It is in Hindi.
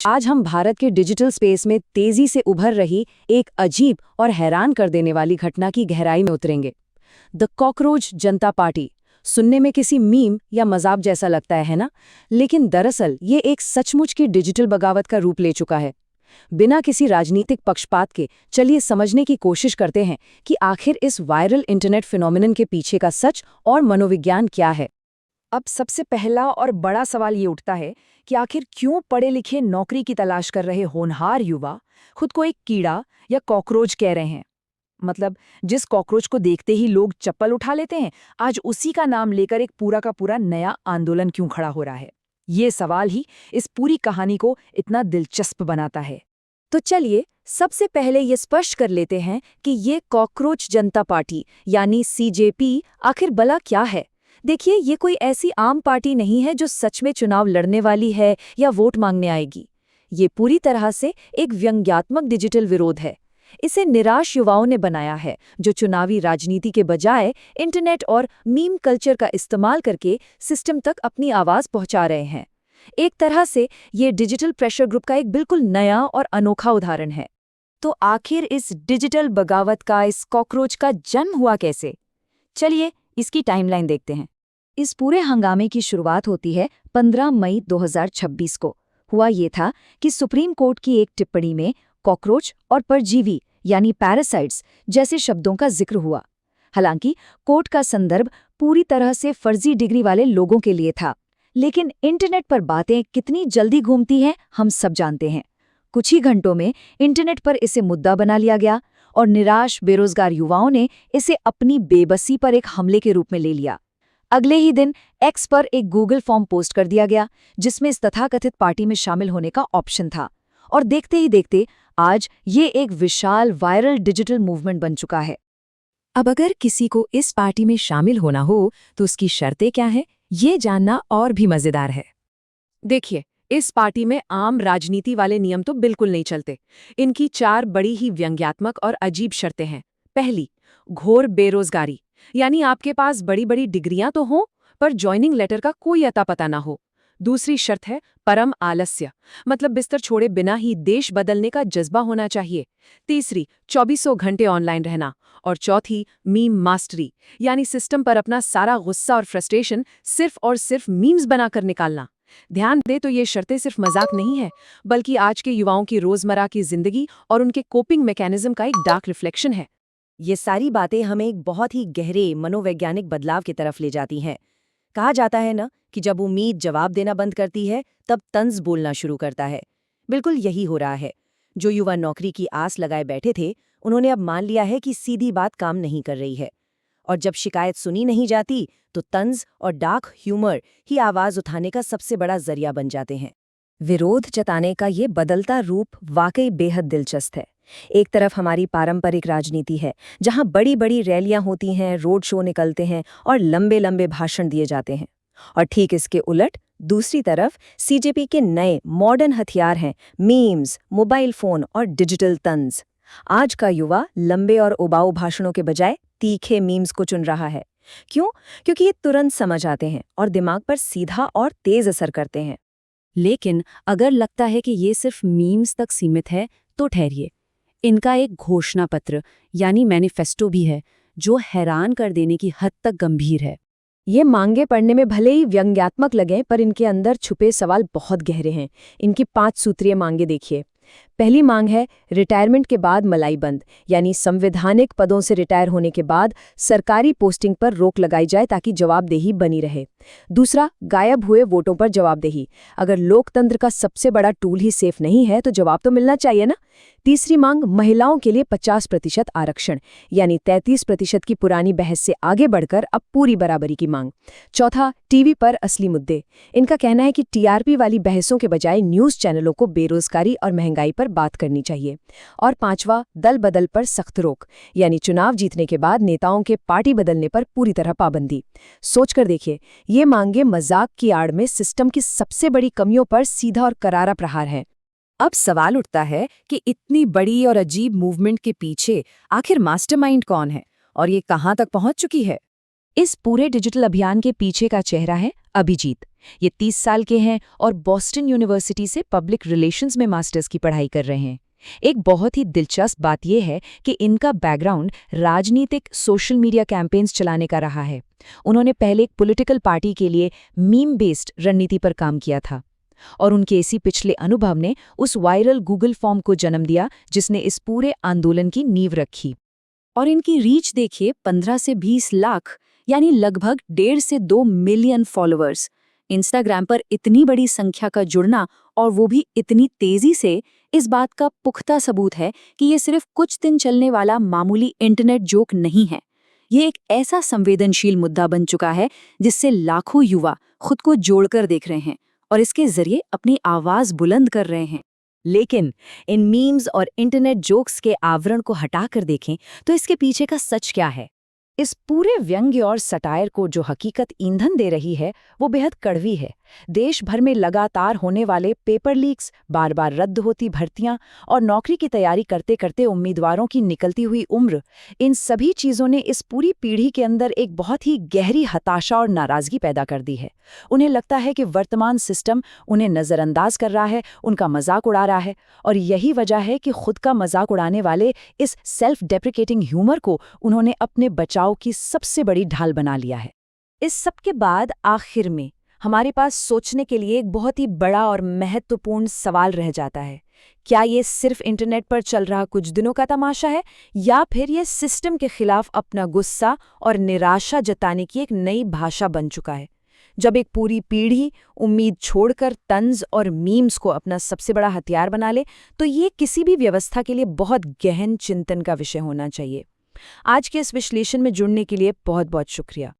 आज हम भारत के डिजिटल स्पेस में तेजी से उभर रही एक अजीब और हैरान कर देने वाली घटना की गहराई में उतरेंगे। The cockroach Janata party. सुनने में किसी मीम या मजाक जैसा लगता है ना? लेकिन दरअसल ये एक सचमुच की डिजिटल बगावत का रूप ले चुका है। बिना किसी राजनीतिक पक्षपात के चलिए समझने की कोशिश करते हैं कि आखिर इस वायरल इंटरनेट फिनोमिनन के पीछे का सच और मनोविज्ञान क्या है। अब सबसे पहला और बड़ा सवाल ये उठता है कि आखिर क्यों पढ़े लिखे नौकरी की तलाश कर रहे होनहार युवा खुद को एक कीड़ा या कॉकरोच कह रहे हैं। मतलब जिस कॉकरोच को देखते ही लोग चप्पल उठा लेते हैं, आज उसी का नाम लेकर एक पूरा का पूरा नया आंदोलन क्यों खड़ा हो रहा है। ये सवाल ही इस पूरी कहानी को इतना दिलचस्प बनाता है। तो चलिए सबसे पहले ये स्पष्ट कर लेते हैं कि ये कॉकरोच जनता पार्टी यानी सीजेपी आखिर भला क्या है। देखिए, ये कोई ऐसी आम पार्टी नहीं है जो सच में चुनाव लड़ने वाली है या वोट मांगने आएगी। ये पूरी तरह से एक व्यंग्यात्मक डिजिटल विरोध है। इसे निराश युवाओं ने बनाया है जो चुनावी राजनीति के बजाय इंटरनेट और मीम कल्चर का इस्तेमाल करके सिस्टम तक अपनी आवाज पहुंचा रहे हैं। एक तरह से ये डिजिटल प्रेशर ग्रुप का एक बिल्कुल नया और अनोखा उदाहरण है। तो आखिर इस डिजिटल बगावत का, इस कॉकरोच का जन्म हुआ कैसे? चलिए इसकी टाइमलाइन देखते हैं। इस पूरे हंगामे की शुरुआत होती है 15 मई 2026 को। हुआ ये था कि सुप्रीम कोर्ट की एक टिप्पणी में कॉकरोच और परजीवी यानी पैरासाइट्स जैसे शब्दों का जिक्र हुआ। हालांकि कोर्ट का संदर्भ पूरी तरह से फर्जी डिग्री वाले लोगों के लिए था, लेकिन इंटरनेट पर बातें कितनी जल्दी घूमती हैं हम सब जानते हैं। कुछ ही घंटों में इंटरनेट पर इसे मुद्दा बना लिया गया और निराश बेरोजगार युवाओं ने इसे अपनी बेबसी पर एक हमले के रूप में ले लिया। अगले ही दिन एक्स पर एक गूगल फॉर्म पोस्ट कर दिया गया जिसमें इस तथाकथित पार्टी में शामिल होने का ऑप्शन था, और देखते ही देखते आज ये एक विशाल वायरल डिजिटल मूवमेंट बन चुका है। अब अगर किसी को इस पार्टी में शामिल होना हो तो उसकी शर्तें क्या हैं, ये जानना और भी मजेदार है। देखिए, इस पार्टी में आम राजनीति वाले नियम तो बिल्कुल नहीं चलते। इनकी 4 बड़ी ही व्यंग्यात्मक और अजीब शर्तें हैं। पहली, घोर बेरोजगारी, यानी आपके पास बड़ी बड़ी डिग्रियां तो हों पर ज्वाइनिंग लेटर का कोई अता पता ना हो। दूसरी शर्त है परम आलस्य, मतलब बिस्तर छोड़े बिना ही देश बदलने का जज्बा होना चाहिए। तीसरी, 24 घंटे ऑनलाइन रहना। और चौथी, मीम मास्टरी, यानी सिस्टम पर अपना सारा गुस्सा और फ्रस्ट्रेशन सिर्फ और सिर्फ मीम्स बनाकर निकालना। ध्यान दे तो ये शर्तें सिर्फ मजाक नहीं है, बल्कि आज के युवाओं की रोजमर्रा की जिंदगी और उनके कोपिंग मैकेनिज्म का एक डार्क रिफ्लेक्शन है। ये सारी बातें हमें एक बहुत ही गहरे मनोवैज्ञानिक बदलाव की तरफ ले जाती हैं। कहा जाता है ना कि जब उम्मीद जवाब देना बंद करती है तब तंज बोलना शुरू करता है। बिल्कुल यही हो रहा है। जो युवा नौकरी की आस लगाए बैठे थे, उन्होंने अब मान लिया है कि सीधी बात काम नहीं कर रही है, और जब शिकायत सुनी नहीं जाती तो तंज और डार्क ह्यूमर ही आवाज उठाने का सबसे बड़ा जरिया बन जाते हैं। विरोध जताने का ये बदलता रूप वाकई बेहद दिलचस्प है। एक तरफ हमारी पारंपरिक राजनीति है जहां बड़ी बड़ी रैलियां होती हैं, रोड शो निकलते हैं और लंबे लंबे भाषण दिए जाते हैं, और ठीक इसके उलट दूसरी तरफ सीजेपी के नए मॉडर्न हथियार हैं मीम्स, मोबाइल फोन और डिजिटल तंज। आज का युवा लंबे और उबाऊ भाषणों के बजाय तीखे मीम्स को चुन रहा है। क्यों? क्योंकि ये तुरंत समझ आते हैं और दिमाग पर सीधा और तेज असर करते हैं। लेकिन अगर लगता है कि ये सिर्फ मीम्स तक सीमित है तो ठहरिए, इनका एक घोषणा पत्र यानी मैनिफेस्टो भी है जो हैरान कर देने की हद तक गंभीर है। ये मांगे पढ़ने में भले ही व्यंग्यात्मक लगें, पर इनके अंदर छुपे सवाल बहुत गहरे हैं। इनकी 5 सूत्रीय मांगे देखिए। पहली मांग है रिटायरमेंट के बाद मलाई बंद, यानी संवैधानिक पदों से रिटायर होने के बाद सरकारी पोस्टिंग पर रोक लगाई जाए ताकि जवाबदेही बनी रहे। दूसरा, गायब हुए वोटों पर जवाबदेही। अगर लोकतंत्र का सबसे बड़ा टूल ही सेफ नहीं है तो जवाब तो मिलना चाहिए ना। तीसरी मांग महिलाओं के लिए 50% आरक्षण, यानी 33% की पुरानी बहस से आगे बढ़कर अब पूरी बराबरी की मांग। चौथा, टीवी पर असली मुद्दे। इनका कहना है कि टीआरपी वाली बहसों के बजाय न्यूज चैनलों को बेरोजगारी और महंगाई पर बात करनी चाहिए। और पांचवा, दल बदल पर सख्त रोक, यानी चुनाव जीतने के बाद नेताओं के पार्टी बदलने पर पूरी तरह पाबंदी। सोचकर देखिए, ये मांगे मजाक की आड़ में सिस्टम की सबसे बड़ी कमियों पर सीधा और करारा प्रहार है। अब सवाल उठता है कि इतनी बड़ी और अजीब मूवमेंट के पीछे आखिर मास्टरमाइंड कौन है और ये कहां तक पहुंच चुकी है? इस पूरे डिजिटल अभियान के पीछे का चेहरा है अभिजीत। ये 30 साल के हैं और बॉस्टन यूनिवर्सिटी से पब्लिक रिलेशंस में मास्टर्स की पढ़ाई कर रहे हैं। एक बहुत ही दिलचस्प बात यह है कि इनका बैकग्राउंड राजनीतिक सोशल मीडिया कैंपेन्स चलाने का रहा है। उन्होंने पहले एक पॉलिटिकल पार्टी के लिए मीम बेस्ड रणनीति पर काम किया था और उनके इसी पिछले अनुभव ने उस वायरल गूगल फॉर्म को जन्म दिया जिसने इस पूरे आंदोलन की नींव रखी। और इनकी रीच देखिए, 15 से 20 लाख, यानी लगभग 1.5 से 2 मिलियन फॉलोअर्स। इंस्टाग्राम पर इतनी बड़ी संख्या का जुड़ना और वो भी इतनी तेजी से, इस बात का पुख्ता सबूत है कि ये सिर्फ कुछ दिन चलने वाला मामूली इंटरनेट जोक नहीं है। ये एक ऐसा संवेदनशील मुद्दा बन चुका है जिससे लाखों युवा खुद को जोड़कर देख रहे हैं और इसके जरिए अपनी आवाज बुलंद कर रहे हैं। लेकिन इन मीम्स और इंटरनेट जोक्स के आवरण को हटाकर देखें तो इसके पीछे का सच क्या है। इस पूरे व्यंग्य और सटायर को जो हकीकत ईंधन दे रही है वो बेहद कड़वी है। देश भर में लगातार होने वाले पेपर लीक्स, बार बार रद्द होती भर्तियां और नौकरी की तैयारी करते करते उम्मीदवारों की निकलती हुई उम्र, इन सभी चीज़ों ने इस पूरी पीढ़ी के अंदर एक बहुत ही गहरी हताशा और नाराज़गी पैदा कर दी है। उन्हें लगता है कि वर्तमान सिस्टम उन्हें नज़रअंदाज कर रहा है, उनका मजाक उड़ा रहा है, और यही वजह है कि खुद का मजाक उड़ाने वाले इस सेल्फ डेप्रिकेटिंग ह्यूमर को उन्होंने अपने बचाव की सबसे बड़ी ढाल बना लिया है। इस सब के बाद आखिर में हमारे पास सोचने के लिए एक बहुत ही बड़ा और महत्वपूर्ण सवाल रह जाता है। क्या ये सिर्फ इंटरनेट पर चल रहा कुछ दिनों का तमाशा है, या फिर ये सिस्टम के खिलाफ अपना गुस्सा और निराशा जताने की एक नई भाषा बन चुका है? जब एक पूरी पीढ़ी उम्मीद छोड़कर तंज और मीम्स को अपना सबसे बड़ा हथियार बना ले, तो ये किसी भी व्यवस्था के लिए बहुत गहन चिंतन का विषय होना चाहिए। आज के इस विश्लेषण में जुड़ने के लिए बहुत बहुत शुक्रिया।